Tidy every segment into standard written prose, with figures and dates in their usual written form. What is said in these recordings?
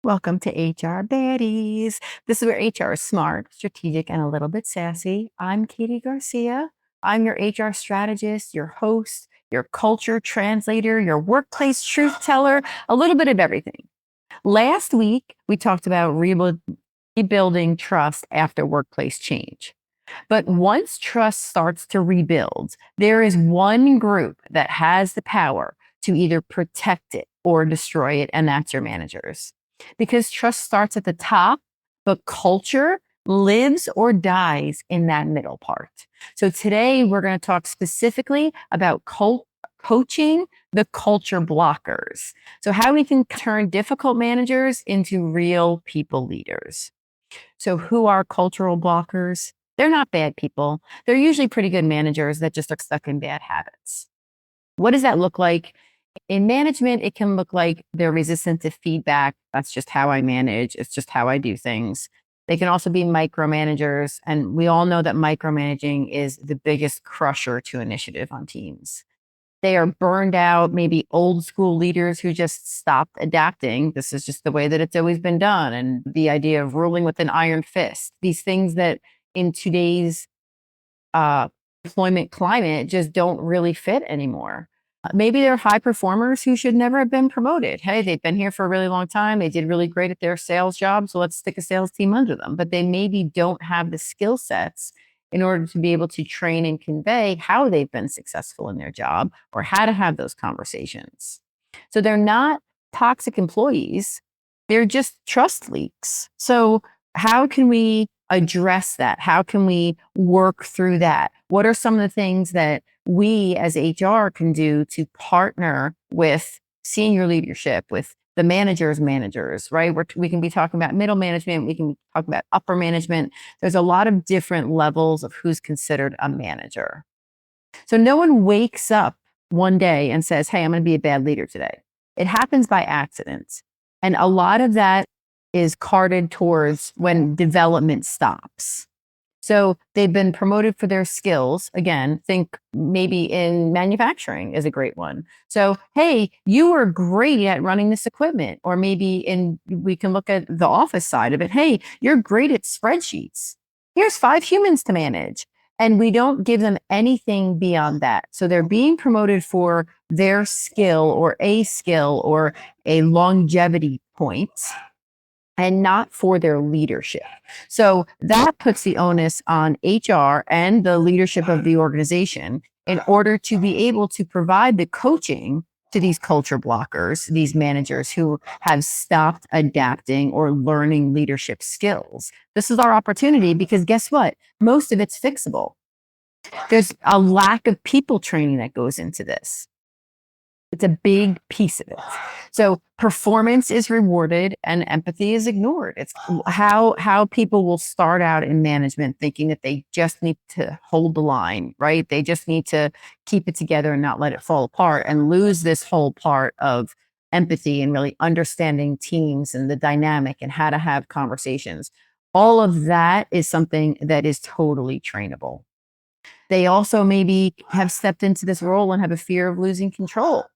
Welcome to HR Baddies. This is where HR is smart, strategic, and a little bit sassy. I'm Katie Garcia. I'm your HR strategist, your host, your culture translator, your workplace truth teller, a little bit of everything. Last week, we talked about rebuilding trust after workplace change. But once trust starts to rebuild, there is one group that has the power to either protect it or destroy it, and that's your managers. Because trust starts at the top, but culture lives or dies in that middle part. So today we're going to talk specifically about coaching the culture blockers. So how we can turn difficult managers into real people leaders. So who are cultural blockers? They're not bad people. They're usually pretty good managers that just are stuck in bad habits. What does that look like? In management, it can look like they're resistant to feedback. That's just how I manage. It's just how I do things. They can also be micromanagers. And we all know that micromanaging is the biggest crusher to initiative on teams. They are burned out, maybe old school leaders who just stopped adapting. This is just the way that it's always been done. And the idea of ruling with an iron fist, these things that in today's employment climate just don't really fit anymore. Maybe they're high performers who should never have been promoted. Hey, they've been here for a really long time. They did really great at their sales job. So let's stick a sales team under them. But they maybe don't have the skill sets in order to be able to train and convey how they've been successful in their job or how to have those conversations. So they're not toxic employees. They're just trust leaks. So how can we address that? How can we work through that? What are some of the things that we as HR can do to partner with senior leadership, with the managers, right? We can be talking about middle management. We can talk about upper management. There's a lot of different levels of who's considered a manager. So no one wakes up one day and says, hey, I'm going to be a bad leader today. It happens by accident. And a lot of that is carted towards when development stops. So they've been promoted for their skills. Again, think maybe in manufacturing is a great one. So, hey, you were great at running this equipment. Or maybe we can look at the office side of it. Hey, you're great at spreadsheets. Here's 5 humans to manage. And we don't give them anything beyond that. So they're being promoted for their skill or a longevity point, and not for their leadership. So that puts the onus on HR and the leadership of the organization in order to be able to provide the coaching to these culture blockers, these managers who have stopped adapting or learning leadership skills. This is our opportunity because guess what? Most of it's fixable. There's a lack of people training that goes into this. It's a big piece of it. So performance is rewarded and empathy is ignored. It's how people will start out in management thinking that they just need to hold the line, right? They just need to keep it together and not let it fall apart, and lose this whole part of empathy and really understanding teams and the dynamic and how to have conversations. All of that is something that is totally trainable. They also maybe have stepped into this role and have a fear of losing control.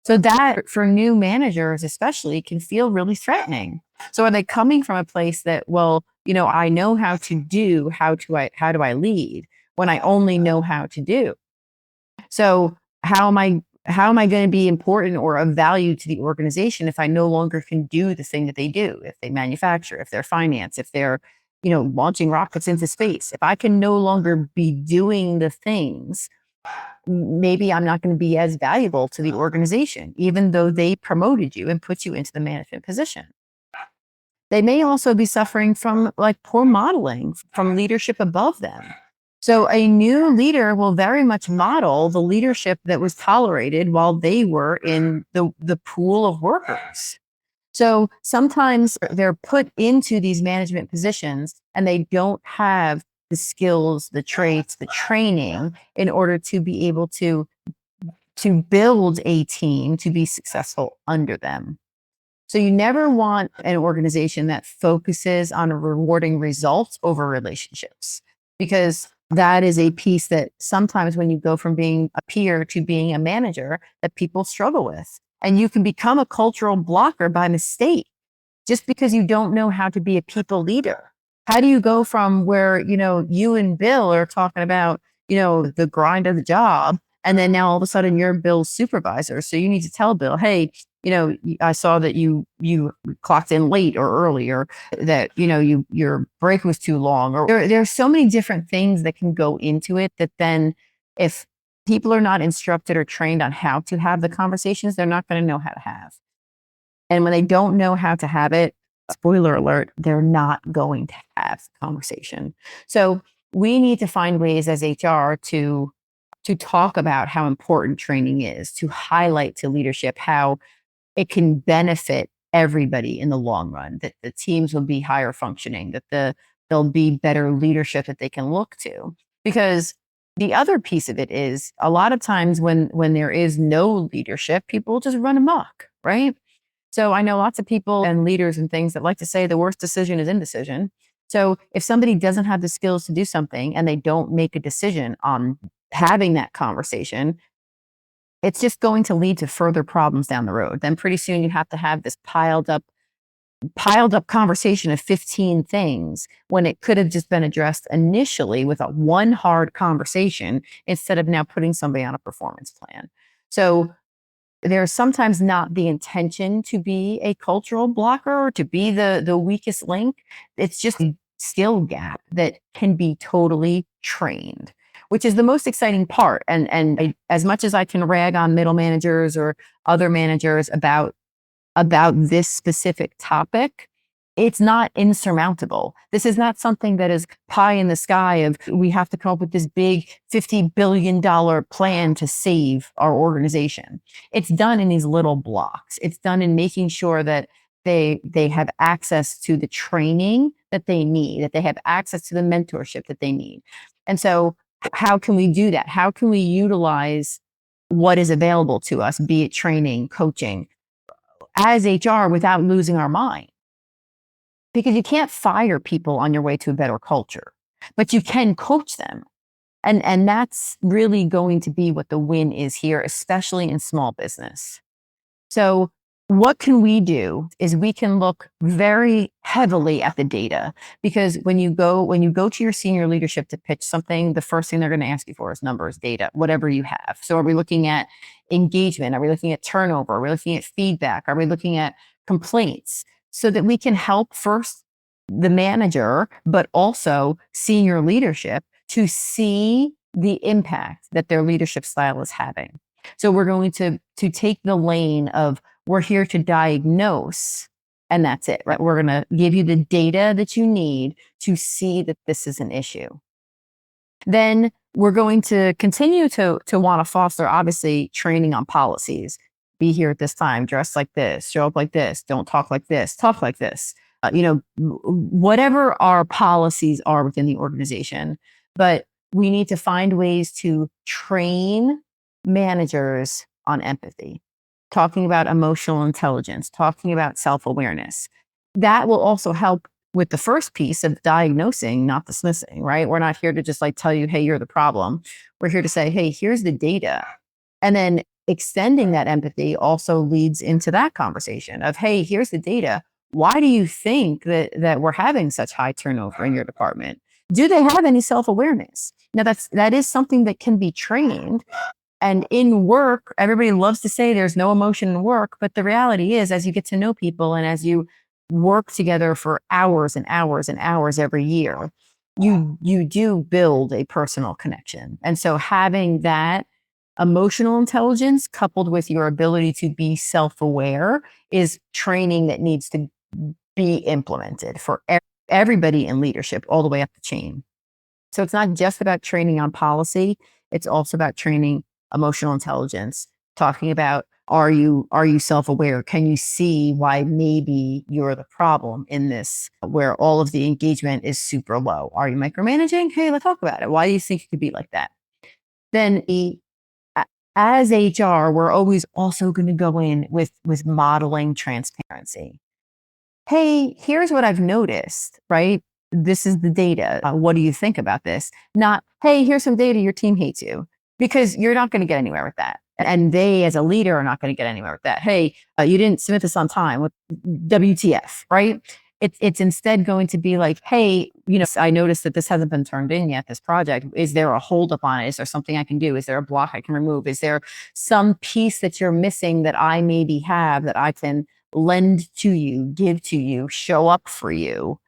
So that for new managers especially can feel really threatening. So are they coming from a place that, well, I know how to do, how do I lead when I only know how to do? So how am I going to be important or of value to the organization if I no longer can do the thing that they do? If they manufacture, if they're finance, if they're, launching rockets into space, if I can no longer be doing the things, maybe I'm not going to be as valuable to the organization, even though they promoted you and put you into the management position. They may also be suffering from poor modeling from leadership above them. So a new leader will very much model the leadership that was tolerated while they were in the pool of workers. So sometimes they're put into these management positions and they don't have the skills, the traits, the training in order to be able to build a team to be successful under them. So you never want an organization that focuses on rewarding results over relationships, because that is a piece that sometimes when you go from being a peer to being a manager, that people struggle with. And you can become a cultural blocker by mistake. just because you don't know how to be a people leader. How do you go from where, you and Bill are talking about, the grind of the job, and then now all of a sudden you're Bill's supervisor. So you need to tell Bill, hey, I saw that you clocked in late or early, or that, your break was too long, or there's so many different things that can go into it that then if people are not instructed or trained on how to have the conversations, they're not going to know how to have. And when they don't know how to have it, spoiler alert, they're not going to have the conversation. So we need to find ways as HR to talk about how important training is, to highlight to leadership how it can benefit everybody in the long run, that the teams will be higher functioning, that there'll be better leadership that they can look to. Because the other piece of it is a lot of times when there is no leadership, people just run amok, right? So I know lots of people and leaders and things that like to say the worst decision is indecision. So if somebody doesn't have the skills to do something and they don't make a decision on having that conversation, it's just going to lead to further problems down the road. Then pretty soon you have to have this piled up conversation of 15 things when it could have just been addressed initially with a one hard conversation instead of now putting somebody on a performance plan. So there's sometimes not the intention to be a cultural blocker or to be the weakest link. It's just a skill gap that can be totally trained, which is the most exciting part. And as much as I can rag on middle managers or other managers about this specific topic, it's not insurmountable. This is not something that is pie in the sky of we have to come up with this big $50 billion plan to save our organization. It's done in these little blocks. It's done in making sure that they have access to the training that they need, that they have access to the mentorship that they need. And so how can we do that? How can we utilize what is available to us, be it training, coaching, as HR without losing our mind? Because you can't fire people on your way to a better culture, but you can coach them. And that's really going to be what the win is here, especially in small business. So what can we do is we can look very heavily at the data, because when you go to your senior leadership to pitch something, the first thing they're going to ask you for is numbers, data, whatever you have. So are we looking at engagement? Are we looking at turnover? Are we looking at feedback? Are we looking at complaints? So that we can help first the manager, but also senior leadership to see the impact that their leadership style is having. So we're going to take the lane of we're here to diagnose, and that's it, right? We're going to give you the data that you need to see that this is an issue. Then we're going to continue to want to foster, obviously, training on policies. Be here at this time, dress like this, show up like this, don't talk like this, talk like this. Whatever our policies are within the organization. But we need to find ways to train managers on empathy, talking about emotional intelligence, talking about self-awareness. That will also help with the first piece of diagnosing, not dismissing, right? We're not here to just tell you, hey, you're the problem. We're here to say, hey, here's the data. And then extending that empathy also leads into that conversation of, hey, here's the data. Why do you think that we're having such high turnover in your department? Do they have any self-awareness? Now that is something that can be trained. And in work, everybody loves to say there's no emotion in work, but the reality is, as you get to know people and as you work together for hours and hours and hours every year, you do build a personal connection. And so having that emotional intelligence coupled with your ability to be self-aware is training that needs to be implemented for everybody in leadership all the way up the chain. So it's not just about training on policy. It's also about training emotional intelligence, talking about, are you self-aware? Can you see why maybe you're the problem in this, where all of the engagement is super low? Are you micromanaging? Hey, let's talk about it. Why do you think it could be like that? Then as HR, we're always also going to go in with modeling transparency. Hey, here's what I've noticed, right? This is the data. What do you think about this? Not, hey, here's some data, your team hates you, because you're not going to get anywhere with that. And they, as a leader, are not going to get anywhere with that. Hey, you didn't submit this on time. With WTF, right? It's instead going to be like, hey, I noticed that this hasn't been turned in yet, this project. Is there a holdup on it? Is there something I can do? Is there a block I can remove? Is there some piece that you're missing that I maybe have that I can lend to you, give to you, show up for you?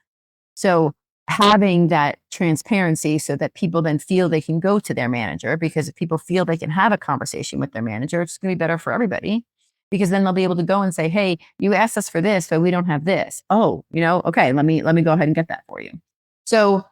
So having that transparency so that people then feel they can go to their manager, because if people feel they can have a conversation with their manager, it's going to be better for everybody, because then they'll be able to go and say, hey, you asked us for this, but we don't have this. Oh, okay, let me go ahead and get that for you. So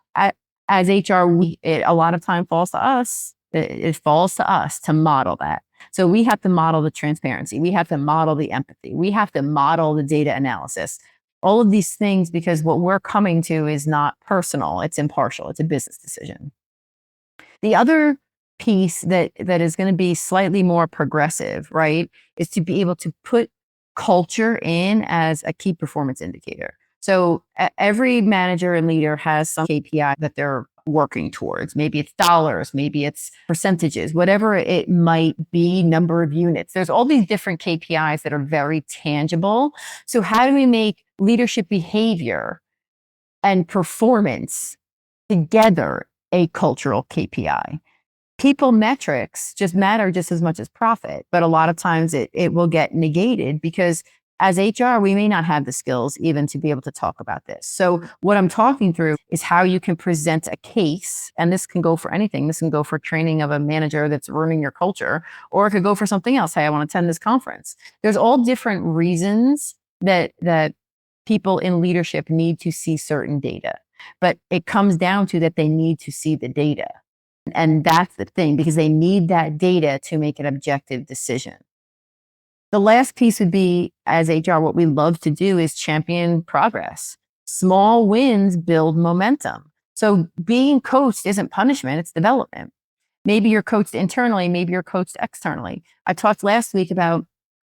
as HR, a lot of time falls to us. It falls to us to model that. So we have to model the transparency. We have to model the empathy. We have to model the data analysis. All of these things, because what we're coming to is not personal, it's impartial, it's a business decision. The other piece that is going to be slightly more progressive, right, is to be able to put culture in as a key performance indicator. So every manager and leader has some KPI that they're working towards. Maybe it's dollars, maybe it's percentages, whatever it might be, number of units. There's all these different KPIs that are very tangible. So how do we make leadership behavior and performance together a cultural KPI? People metrics just matter just as much as profit, but a lot of times it will get negated because as HR, we may not have the skills even to be able to talk about this. So what I'm talking through is how you can present a case, and this can go for anything. This can go for training of a manager that's ruining your culture, or it could go for something else. Hey, I want to attend this conference. There's all different reasons that people in leadership need to see certain data, but it comes down to that they need to see the data. And that's the thing, because they need that data to make an objective decision. The last piece would be, as HR, what we love to do is champion progress. Small wins build momentum. So being coached isn't punishment, it's development. Maybe you're coached internally, maybe you're coached externally. I talked last week about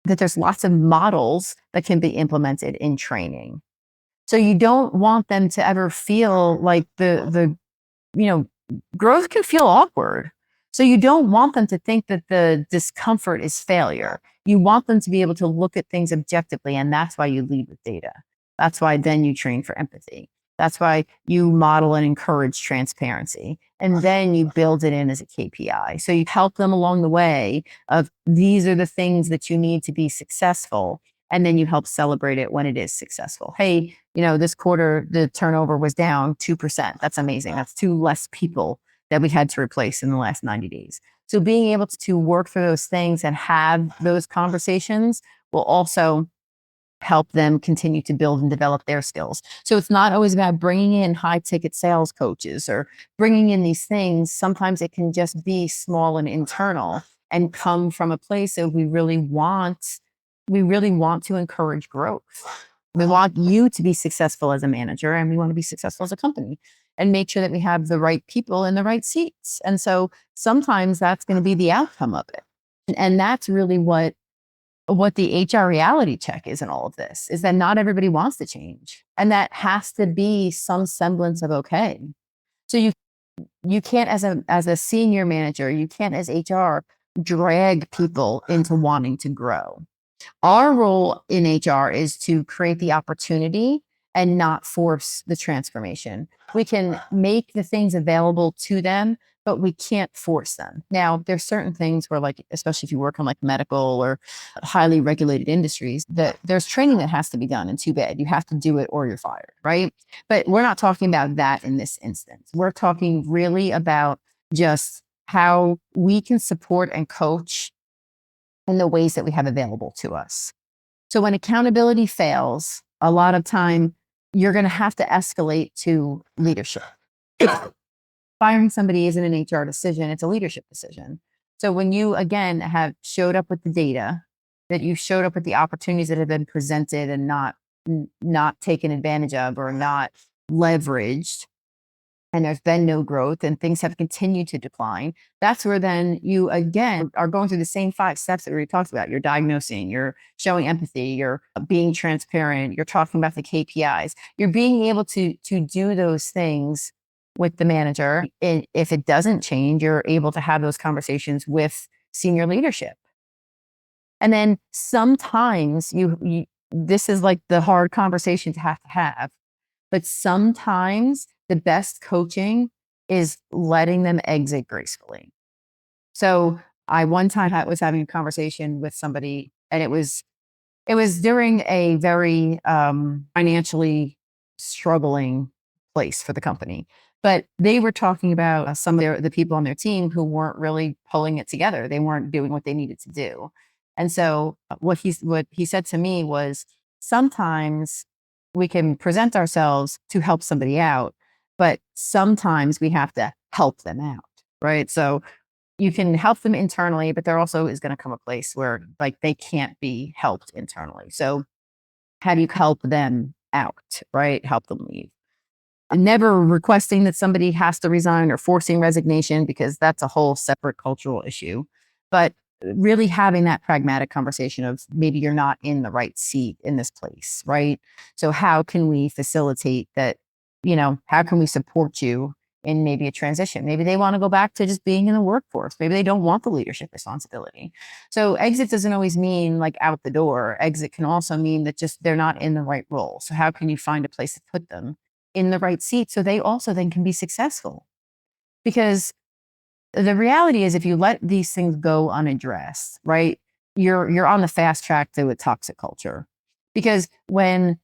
that there's lots of models that can be implemented in training. So you don't want them to ever feel like the growth can feel awkward. So you don't want them to think that the discomfort is failure. You want them to be able to look at things objectively, and that's why you lead with data. That's why then you train for empathy. That's why you model and encourage transparency. And then you build it in as a KPI. So you help them along the way of these are the things that you need to be successful. And then you help celebrate it when it is successful. Hey, this quarter, the turnover was down 2%. That's amazing. That's 2 less people that we had to replace in the last 90 days. So being able to work through those things and have those conversations will also help them continue to build and develop their skills. So it's not always about bringing in high ticket sales coaches or bringing in these things. Sometimes it can just be small and internal and come from a place of we really want to encourage growth. We want you to be successful as a manager, and we want to be successful as a company and make sure that we have the right people in the right seats. And so sometimes that's going to be the outcome of it. And that's really what the HR reality check is in all of this, is that not everybody wants to change. And that has to be some semblance of okay. So you can't, as a senior manager, you can't as HR drag people into wanting to grow. Our role in HR is to create the opportunity and not force the transformation. We can make the things available to them, but we can't force them. Now, there's certain things where, like, especially if you work on like medical or highly regulated industries, that there's training that has to be done, and too bad. You have to do it or you're fired, right? But we're not talking about that in this instance. We're talking really about just how we can support and coach in the ways that we have available to us. So when accountability fails, a lot of time you're going to have to escalate to leadership. Firing somebody isn't an HR decision, it's a leadership decision. So when you, again, have showed up with the data, that you showed up with the opportunities that have been presented and not taken advantage of or not leveraged, and there's been no growth and things have continued to decline, that's where then you, again, are going through the same 5 steps that we talked about. You're diagnosing, you're showing empathy, you're being transparent, you're talking about the KPIs. You're being able to do those things with the manager. And if it doesn't change, you're able to have those conversations with senior leadership. And then sometimes this is like the hard conversation to have, but sometimes the best coaching is letting them exit gracefully. So I one time was having a conversation with somebody, and it was during a very financially struggling place for the company. But they were talking about some of the people on their team who weren't really pulling it together. They weren't doing what they needed to do. And so what he said to me was, sometimes we can present ourselves to help somebody out, but sometimes we have to help them out, right? So you can help them internally, but there also is going to come a place where like they can't be helped internally. So how do you help them out, right? Help them leave. Never requesting that somebody has to resign or forcing resignation, because that's a whole separate cultural issue. But really having that pragmatic conversation of, maybe you're not in the right seat in this place, right? So how can we facilitate that? How can we support you in maybe a transition? Maybe they want to go back to just being in the workforce. Maybe they don't want the leadership responsibility. So exit doesn't always mean like out the door. Exit can also mean that just they're not in the right role. So how can you find a place to put them in the right seat so they also then can be successful? Because the reality is, if you let these things go unaddressed, right, you're on the fast track to a toxic culture. Because when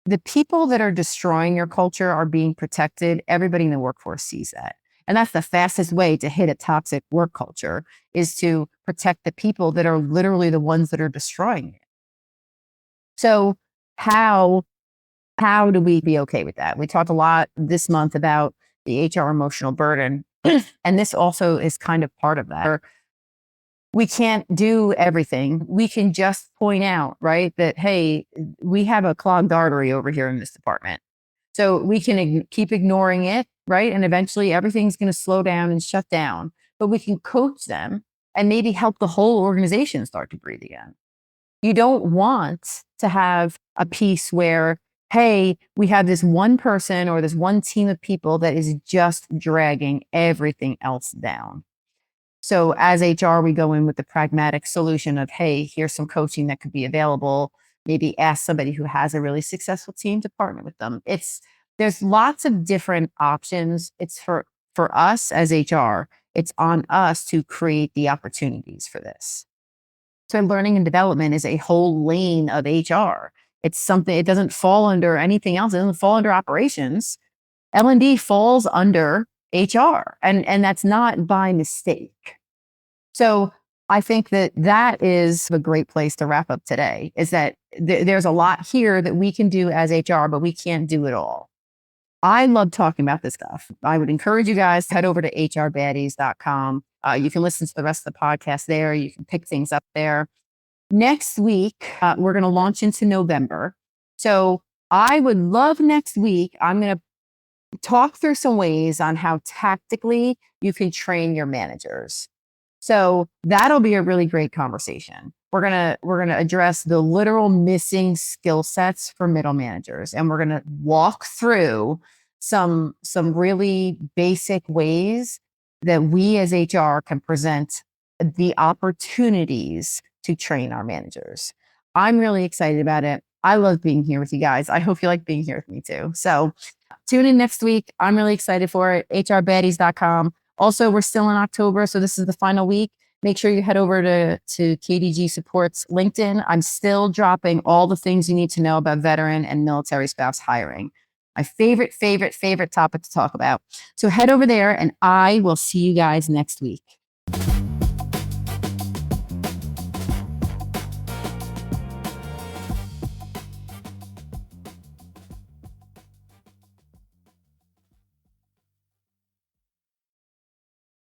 the people that are destroying your culture are being protected, everybody in the workforce sees that. And that's the fastest way to hit a toxic work culture, is to protect the people that are literally the ones that are destroying it. So how do we be okay with that? We talked a lot this month about the HR emotional burden. And this also is kind of part of that. We can't do everything. We can just point out, right, that, hey, we have a clogged artery over here in this department. So we can keep ignoring it, right? And eventually everything's going to slow down and shut down. But we can coach them and maybe help the whole organization start to breathe again. You don't want to have a piece where, hey, we have this one person or this one team of people that is just dragging everything else down. So as HR, we go in with the pragmatic solution of, hey, here's some coaching that could be available. Maybe ask somebody who has a really successful team to partner with them. There's lots of different options. It's for us as HR, it's on us to create the opportunities for this. So learning and development is a whole lane of HR. It's something, it doesn't fall under anything else. It doesn't fall under operations. L&D falls under HR, and that's not by mistake. So I think that is a great place to wrap up today, is that there's a lot here that we can do as HR, but we can't do it all. I love talking about this stuff. I would encourage you guys to head over to hrbaddies.com. You can listen to the rest of the podcast there. You can pick things up there. Next week, we're going to launch into November. So I would love next week, I'm going to talk through some ways on how tactically you can train your managers. So that'll be a really great conversation. We're gonna address the literal missing skill sets for middle managers, and we're gonna walk through some really basic ways that we as HR can present the opportunities to train our managers. I'm really excited about it. I love being here with you guys. I hope you like being here with me too. So tune in next week. I'm really excited for it. hrbaddies.com. Also, we're still in October, so this is the final week. Make sure you head over to KDG Support's LinkedIn. I'm still dropping all the things you need to know about veteran and military spouse hiring. My favorite topic to talk about. So head over there, and I will see you guys next week.